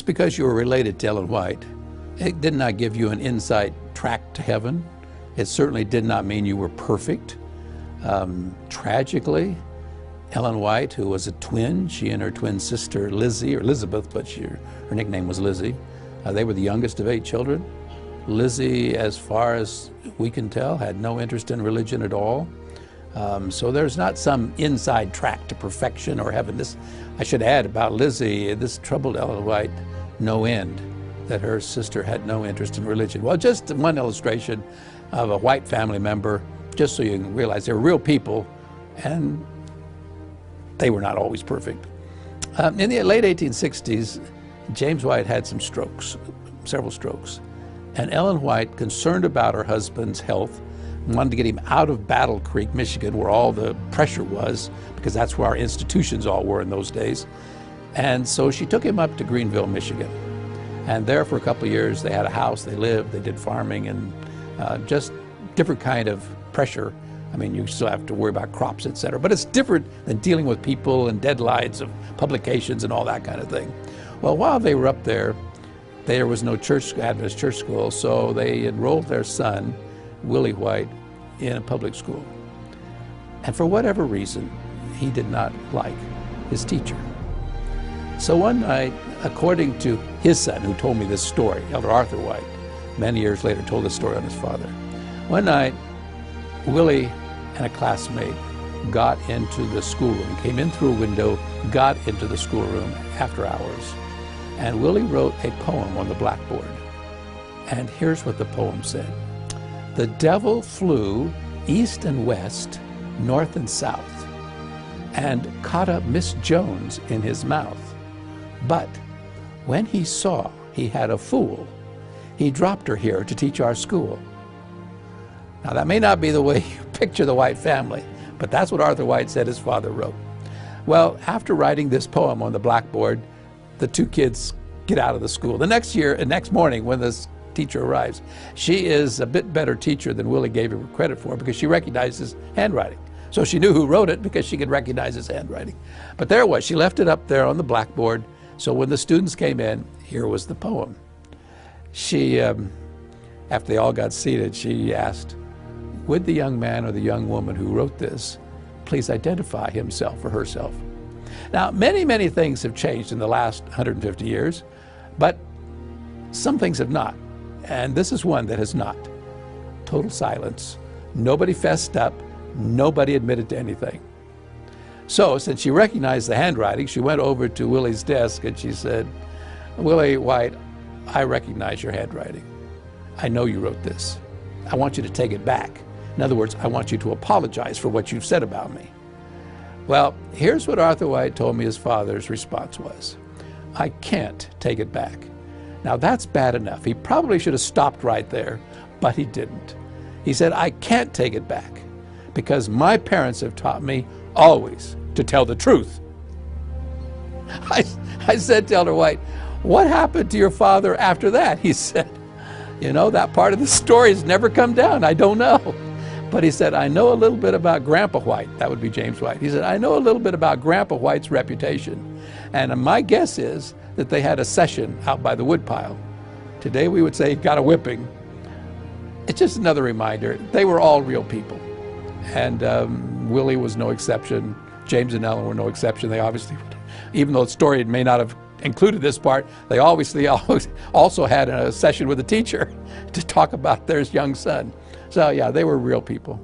just because you were related to Ellen White, it did not give you an inside track to heaven. It certainly did not mean you were perfect. Tragically, Ellen White, who was a twin, she and her twin sister Lizzie, or Elizabeth, but her nickname was Lizzie, they were the youngest of 8 children. Lizzie, as far as we can tell, had no interest in religion at all. So there's not some inside track to perfection or heaven. This, I should add about Lizzie, this troubled Ellen White no end, that her sister had no interest in religion. Well, just one illustration of a white family member, just so you can realize they're real people, and they were not always perfect. In the late 1860s, James White had some strokes, several strokes. And Ellen White, concerned about her husband's health, wanted to get him out of Battle Creek, Michigan, where all the pressure was, because that's where our institutions all were in those days. And so she took him up to Greenville, Michigan. And there for a couple of years, they had a house, they lived, they did farming, and just different kind of pressure. I mean, you still have to worry about crops, etc. But it's different than dealing with people and deadlines of publications and all that kind of thing. Well, while they were up there was no Adventist church school, so they enrolled their son, Willie White, in a public school. And for whatever reason, he did not like his teacher. So one night, according to his son, who told me this story, Elder Arthur White, many years later told this story on his father. One night, Willie and a classmate got into the schoolroom, came in through a window, got into the schoolroom after hours. And Willie wrote a poem on the blackboard. And here's what the poem said. The devil flew east and west, north and south, and caught up Miss Jones in his mouth. But when he saw he had a fool, he dropped her here to teach our school. Now that may not be the way you picture the White family, but that's what Arthur White said his father wrote. Well, after writing this poem on the blackboard, the 2 kids get out of the school. The next morning when this teacher arrives, she is a bit better teacher than Willie gave her credit for, because she recognized his handwriting. So she knew who wrote it because she could recognize his handwriting. But there it was. She left it up there on the blackboard. So when the students came in, here was the poem. She, after they all got seated, she asked, would the young man or the young woman who wrote this please identify himself or herself? Now, many, many things have changed in the last 150 years, but some things have not. And this is one that has not. Total silence. Nobody fessed up. Nobody admitted to anything. So, since she recognized the handwriting, she went over to Willie's desk and she said, Willie White, I recognize your handwriting. I know you wrote this. I want you to take it back. In other words, I want you to apologize for what you've said about me. Well, here's what Arthur White told me his father's response was. I can't take it back. Now that's bad enough. He probably should have stopped right there, but he didn't. He said, I can't take it back because my parents have taught me always to tell the truth. I said to Elder White, what happened to your father after that? He said, you know, that part of the story has never come down. I don't know. But he said, I know a little bit about Grandpa White. That would be James White. He said, I know a little bit about Grandpa White's reputation. And my guess is that they had a session out by the woodpile. Today we would say he got a whipping. It's just another reminder. They were all real people. And Willie was no exception. James and Ellen were no exception. They obviously, even though the story may not have included this part, they obviously also had a session with a teacher to talk about their young son. So yeah, they were real people.